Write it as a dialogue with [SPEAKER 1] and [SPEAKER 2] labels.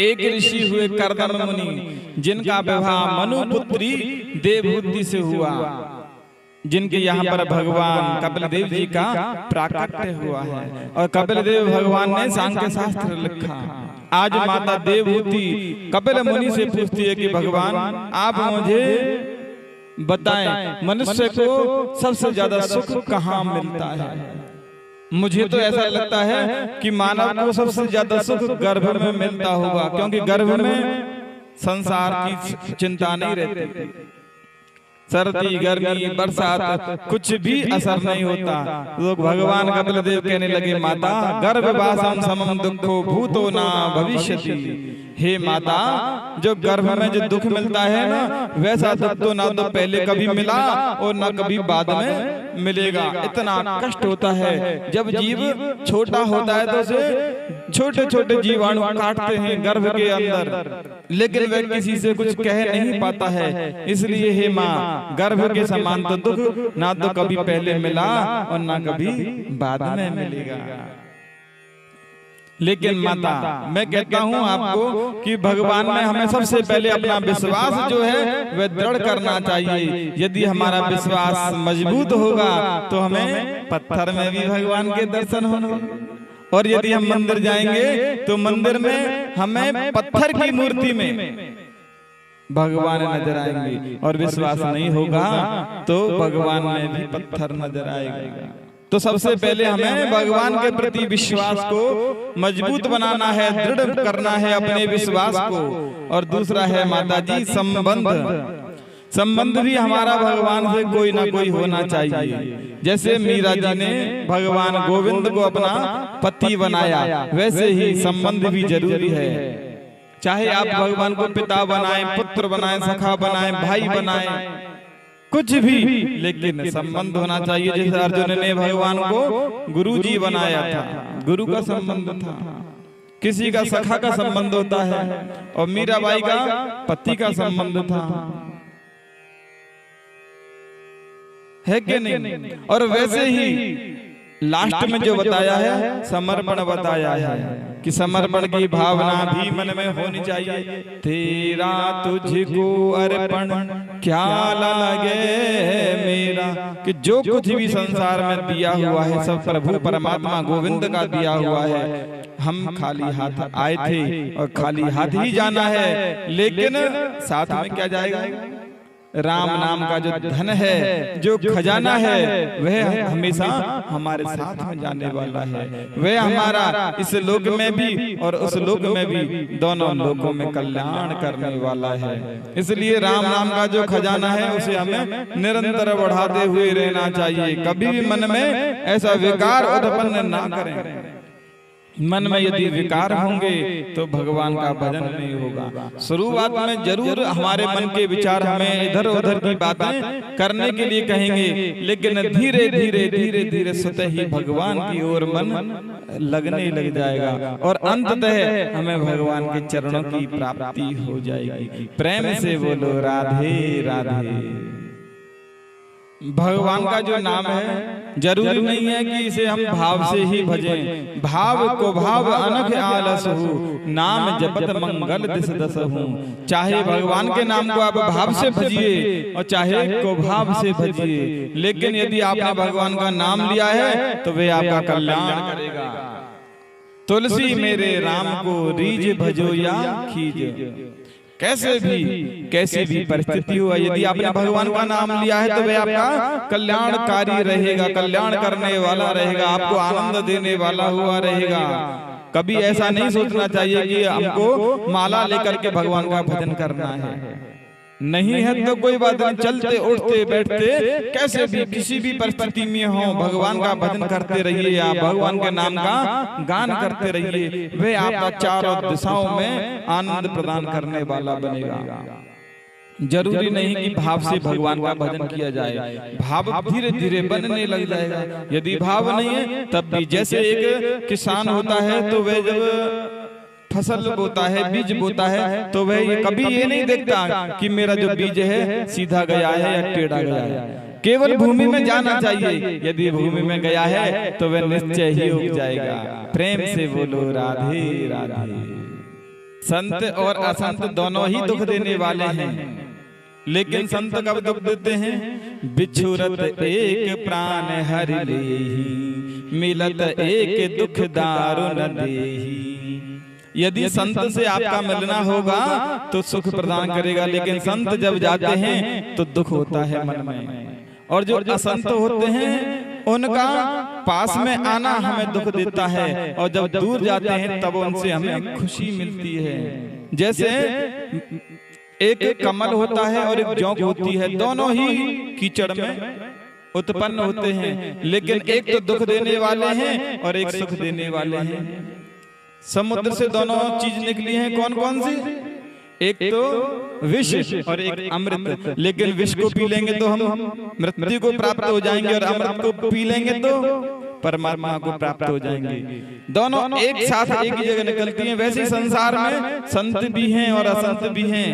[SPEAKER 1] एक ऋषि हुए कर्दम मुनि, जिनका विवाह मनुपुत्री देवहूति से हुआ, जिनके यहाँ पर भगवान कपिल देव जी का प्राकट्य हुआ है। और कपिल देव भगवान ने सांख्य शास्त्र लिखा। आज माता देवहूति कपिल मुनि से पूछती है कि भगवान आप मुझे बताएं, मनुष्य को सबसे ज्यादा सुख कहाँ मिलता है। मुझे तो ऐसा लगता है कि मानव को सबसे ज्यादा सुख गर्भ में मिलता होगा, क्योंकि गर्भ में संसार की चिंता नहीं रहती। सर्दी गर्मी बरसात कुछ भी असर नहीं होता। लोग भगवान कपिल देव कहने लगे, माता गर्भवासम समम दुखो भूतो ना भविष्यति। हे माता, जो गर्भ में जो दुख मिलता है ना, वैसा दुख तो ना तो पहले कभी मिला और ना कभी बाद में मिलेगा। इतना कष्ट होता है जब जीव छोटा होता है तो उसे छोटे छोटे जीवाणु काटते हैं गर्भ के अंदर, लेकिन वह किसी से कुछ कह नहीं पाता है। इसलिए हे माँ, गर्भ के समान तो दुख ना तो कभी पहले मिला और ना कभी बाद में मिलेगा। लेकिन माता, मैं कहता हूँ आपको कि भगवान में हमें सबसे पहले अपना विश्वास जो है वह दृढ़ करना चाहिए। यदि हमारा विश्वास मजबूत होगा तो हमें पत्थर में भी भगवान के दर्शन होंगे, और यदि हम मंदिर जाएंगे तो मंदिर में हमें पत्थर की मूर्ति में भगवान नजर आएंगे, और विश्वास नहीं होगा तो भगवान में भी पत्थर नजर आएगा। तो सबसे पहले हमें भगवान के प्रति विश्वास को मजबूत बनाना है, दृढ़ करना है अपने विश्वास को। और दूसरा है माता जी संबंध। संबंध भी हमारा भगवान से कोई ना कोई होना चाहिए। जैसे मीरा जी ने भगवान गोविंद को अपना पति बनाया, वैसे ही संबंध भी जरूरी है। चाहे आप भगवान को पिता बनाएं, पुत्र बनाएं, सखा बनाएं, भाई बनाएं, कुछ भी, लेकिन संबंध होना चाहिए। जैसे अर्जुन ने भगवान को गुरु जी बनाया था, गुरु का संबंध था। किसी का सखा का संबंध होता है, और मीराबाई का पति का संबंध था, है कि नहीं। और वैसे ही लास्ट में जो बताया है समर्पण बताया है कि समर्पण की भावना भी मन में होनी चाहिए। तेरा तुझको अर्पण क्या लागे मेरा, कि जो कुछ भी संसार में दिया हुआ है सब प्रभु परमात्मा गोविंद का दिया हुआ है। हम खाली हाथ आए थे और खाली हाथ ही जाना है, लेकिन साथ में क्या जाएगा? राम नाम का जो धन है, जो खजाना है, वह हमेशा हमारे साथ में जाने वाला है। वह हमारा इस लोक में भी और उस लोक में भी, दोनों लोकों में कल्याण करने वाला है। इसलिए राम नाम का जो खजाना है उसे हमें निरंतर बढ़ाते हुए रहना चाहिए। कभी भी मन में ऐसा विकार उत्पन्न ना करें। मन में यदि विकार होंगे तो भगवान का भजन नहीं होगा। शुरुआत में जरूर हमारे मन के विचार हमें इधर उधर की बातें करने के लिए कहेंगे, लेकिन धीरे धीरे धीरे धीरे स्वतः ही भगवान की ओर मन लगने लग जाएगा, और अंततः हमें भगवान के चरणों की प्राप्ति हो जाएगी। प्रेम से बोलो राधे राधे। भगवान का जो नाम है, जरूरी नहीं है कि इसे हम भाव से ही भजें। भाव को भाव अनख आलस हो, नाम जपत मंगल दिस दस हो। चाहे भगवान के नाम को आप भाव से भजिए और चाहे को भाव से भजिए, लेकिन यदि आपने भगवान का नाम लिया है तो वे आपका कल्याण करेगा। तुलसी मेरे राम को रीझ भजो या खींच। कैसे भी परिस्थिति हो, यदि आपने भगवान का नाम लिया है तो वह आपका कल्याणकारी रहेगा, कल्याण करने वाला रहेगा, आपको आनंद देने वाला हुआ रहेगा। कभी ऐसा नहीं सोचना चाहिए कि हमको माला लेकर के भगवान का भजन करना है। नहीं है तो कोई बात नहीं, चलते उठते बैठते कैसे भी किसी भी परिस्थिति में हो भगवान का भजन करते रहिए, आप भगवान के नाम का गान करते रहिए। वे आपका चारों दिशाओं में आनंद प्रदान करने वाला बनेगा। जरूरी नहीं कि भाव से भगवान का भजन किया जाए, भाव धीरे धीरे बनने लग जाएगा। यदि भाव नहीं है तब भी, जैसे एक किसान होता है तो वह जब फसल बोता है, बीज बोता है, तो वह कभी ये नहीं देखता कि मेरा जो बीज है सीधा गया है या टेढ़ा गया है। केवल भूमि में जाना चाहिए। यदि भूमि में गया है तो वह निश्चय ही उग जाएगा। प्रेम से बोलो राधे राधे। संत और असंत दोनों ही दुख देने वाले हैं, लेकिन संत कब दुख देते हैं? बिछुरत एक प्राण हरि लेहि, मिलत एक दुख दारुन देहि। यदि संत से आपका मिलना होगा तो सुख प्रदान करेगा, लेकिन संत जब जाते हैं तो दुख होता है मन में। और जो असंत होते हैं उनका पास में आना हमें दुख देता है, और जब दूर जाते हैं तब उनसे हमें खुशी मिलती है। जैसे एक कमल होता है और एक जौंक होती है, दोनों ही कीचड़ में उत्पन्न होते हैं, लेकिन एक तो दुख देने वाले हैं और एक सुख देने वाले हैं। समुद्र से दोनों चीज निकली हैं, कौन कौन सी? एक तो विष और एक अमृत, लेकिन विष को पी लेंगे तो हम मृत्यु को प्राप्त हो जाएंगे, और अमृत को पी लेंगे तो परमात्मा को प्राप्त हो जाएंगे। दोनों एक साथ एक ही जगह निकलती हैं। वैसे संसार में संत भी हैं और असंत भी हैं।